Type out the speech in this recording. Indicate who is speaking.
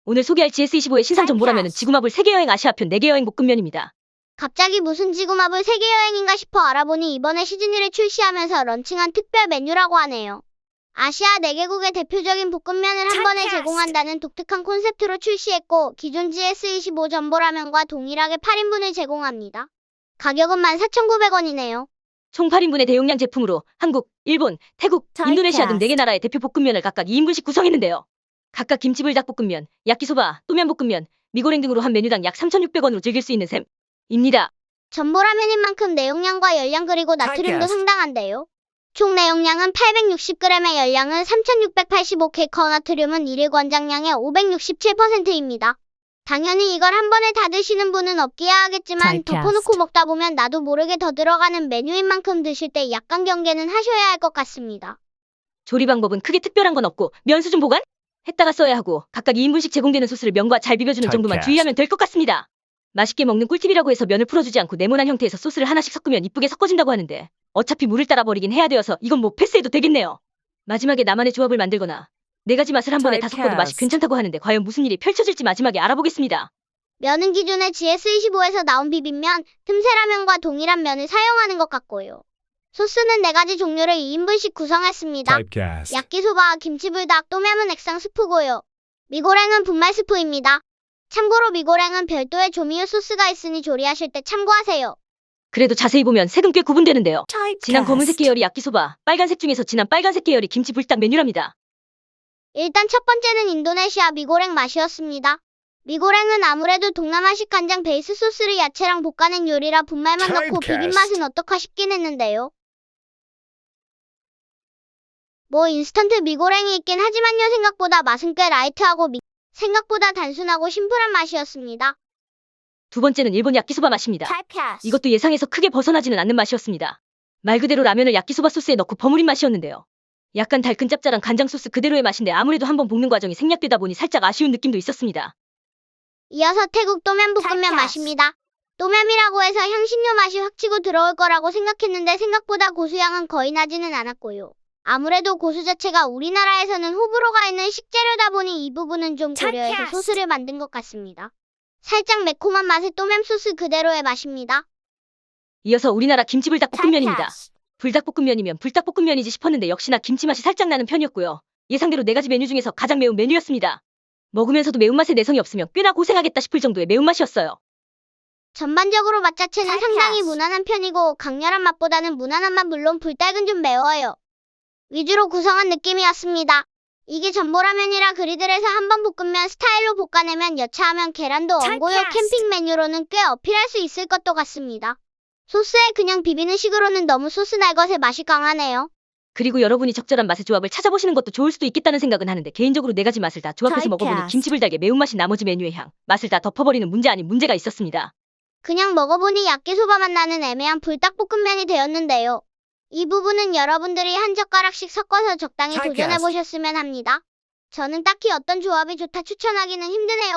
Speaker 1: 오늘 소개할 GS25의 신상 정보라면 지구마블 세계여행 아시아편 4개 여행 볶음면입니다.
Speaker 2: 갑자기 무슨 지구마블 세계여행인가 싶어 알아보니 이번에 시즌1에 출시하면서 런칭한 특별 메뉴라고 하네요. 아시아 4개국의 대표적인 볶음면을 한 번에 제공한다는 독특한 콘셉트로 출시했고 기존 GS25 전보라면과 동일하게 8인분을 제공합니다. 가격은 14,900원이네요.
Speaker 1: 총 8인분의 대용량 제품으로 한국, 일본, 태국, 인도네시아 등 4개 나라의 대표 볶음면을 각각 2인분씩 구성했는데요. 각각 김치불닭볶음면, 야끼소바, 또면볶음면, 미고랭 등으로 한 메뉴당 약 3,600원으로 즐길 수 있는 셈입니다.
Speaker 2: 전보라면인 만큼 내용량과 열량 그리고 나트륨도 상당한데요. 총 내용량은 860g의 열량은 3685K, 나트륨은 1일 권장량의 567%입니다. 당연히 이걸 한 번에 다 드시는 분은 없기야 하겠지만 덮어놓고 먹다 보면 나도 모르게 더 들어가는 메뉴인 만큼 드실 때 약간 경계는 하셔야 할 것 같습니다.
Speaker 1: 조리 방법은 크게 특별한 건 없고 면 수준 보관? 했다가 써야 하고 각각 2인분씩 제공되는 소스를 면과 잘 비벼주는 정도만 주의하면 될 것 같습니다. 맛있게 먹는 꿀팁이라고 해서 면을 풀어주지 않고 네모난 형태에서 소스를 하나씩 섞으면 이쁘게 섞어진다고 하는데 어차피 물을 따라 버리긴 해야 되어서 이건 뭐 패스해도 되겠네요. 마지막에 나만의 조합을 만들거나 4가지 맛을 한 번에 다 섞어도 맛이 괜찮다고 하는데 과연 무슨 일이 펼쳐질지 마지막에 알아보겠습니다.
Speaker 2: 면은 기존의 GS25에서 나온 비빔면, 틈새라면과 동일한 면을 사용하는 것 같고요. 소스는 4가지 종류를 2인분씩 구성했습니다. 야끼소바, 김치불닭, 또면은 액상 스프고요. 미고랭은 분말 스프입니다. 참고로 미고랭은 별도의 조미유 소스가 있으니 조리하실 때 참고하세요.
Speaker 1: 그래도 자세히 보면 색은 꽤 구분되는데요. 진한 검은색 계열이 야끼소바, 빨간색 중에서 진한 빨간색 계열이 김치불닭 메뉴랍니다.
Speaker 2: 일단 첫 번째는 인도네시아 미고랭 맛이었습니다. 미고랭은 아무래도 동남아식 간장 베이스 소스를 야채랑 볶아낸 요리라 분말만 넣고 비빔 맛은 어떡하 싶긴 했는데요. 뭐 인스턴트 미고랭이 있긴 하지만요, 생각보다 맛은 꽤 라이트하고 생각보다 단순하고 심플한 맛이었습니다.
Speaker 1: 두 번째는 일본 야끼소바 맛입니다. 이것도 예상에서 크게 벗어나지는 않는 맛이었습니다. 말 그대로 라면을 야끼소바 소스에 넣고 버무린 맛이었는데요. 약간 달큰 짭짤한 간장 소스 그대로의 맛인데 아무래도 한번 볶는 과정이 생략되다 보니 살짝 아쉬운 느낌도 있었습니다.
Speaker 2: 이어서 태국 또면볶음면 맛입니다. 또면이라고 해서 향신료 맛이 확 치고 들어올 거라고 생각했는데 생각보다 고수향은 거의 나지는 않았고요. 아무래도 고수 자체가 우리나라에서는 호불호가 있는 식재료다 보니 이 부분은 좀 고려해서 소스를 만든 것 같습니다. 살짝 매콤한 맛의 또면 소스 그대로의 맛입니다.
Speaker 1: 이어서 우리나라 김치불닭볶음면입니다. 불닭볶음면이면 불닭볶음면이지 싶었는데 역시나 김치 맛이 살짝 나는 편이었고요. 예상대로 4가지 메뉴 중에서 가장 매운 메뉴였습니다. 먹으면서도 매운맛에 내성이 없으면 꽤나 고생하겠다 싶을 정도의 매운맛이었어요.
Speaker 2: 전반적으로 맛 자체는 상당히 무난한 편이고 강렬한 맛보다는 무난한 맛, 물론 불닭은 좀 매워요. 위주로 구성한 느낌이었습니다. 이게 전보라면이라 그리들에서 한번 볶음면 스타일로 볶아내면 여차하면 계란도 얹고요. 캠핑 메뉴로는 꽤 어필할 수 있을 것도 같습니다. 소스에 그냥 비비는 식으로는 너무 소스 날것의 맛이 강하네요.
Speaker 1: 그리고 여러분이 적절한 맛의 조합을 찾아보시는 것도 좋을 수도 있겠다는 생각은 하는데 개인적으로 4가지 맛을 다 조합해서 먹어보니 김치불닭의 매운맛이 나머지 메뉴의 향, 맛을 다 덮어버리는 문제 아닌 문제가 있었습니다.
Speaker 2: 그냥 먹어보니 야끼소바 맛 나는 애매한 불닭볶음면이 되었는데요. 이 부분은 여러분들이 한 젓가락씩 섞어서 적당히 도전해보셨으면 합니다. 저는 딱히 어떤 조합이 좋다 추천하기는 힘드네요.